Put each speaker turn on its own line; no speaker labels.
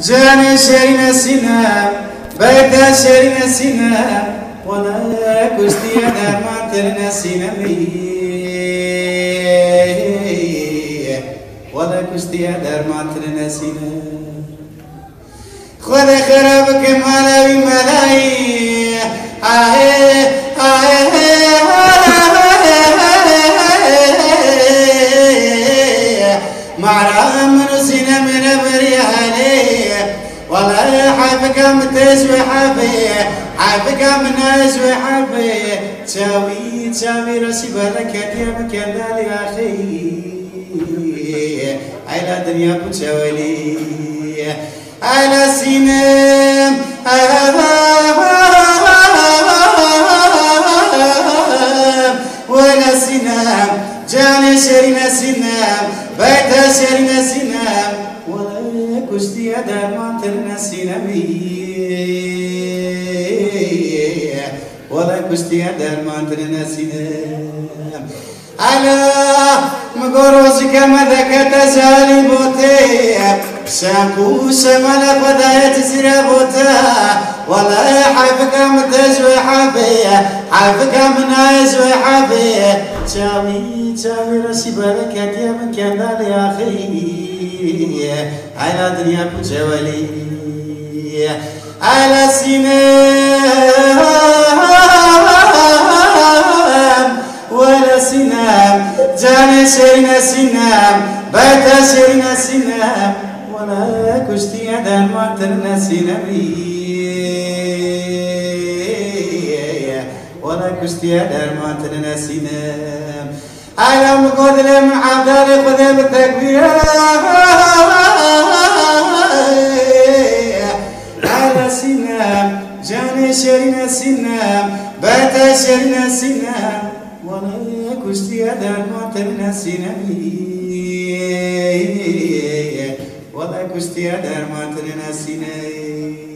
جاني شيرين سنة بيت شيرين سنة ولا كشتي دار ما ترنا سنة ولا كشتي دار ما ترنا سنة خذ خرابك ملاوي ملاي معرام من سنة من بريالي والله حافك متسوي حافي حافك من نسوي حافي تساوي راسي بالك يا مكان دالي اخي عيلا دنيا بتساوي على سنام ولا سنام جاني شرينا سنام بيت شرينا سنام ولا كشتي دار ما ترنا سنامي ولا كشتي دار ما ترنا سنام على مقروزك مذاك تزالي بوتي شامبو شمال خدايا تسير بوتا والله حافك متزوي حافي حافك من عزوي حافي تساوي راسي بالك يا من كان دالي اخي على دنيا بتساوي على سنام ولا سنام جاني شيرين سنام بيت شيرين سنام ولا كشتي دار ما ترنا سنامي ولا كشتي دار ما ترنا سنام على مقدر من عبدالي خذ بالتكبير على سنام جاني شيرين سنام بيت شيرين سنام ولا كشتي دار ما ترنا سنامي ولا كشتي دار ما ترنا سنامي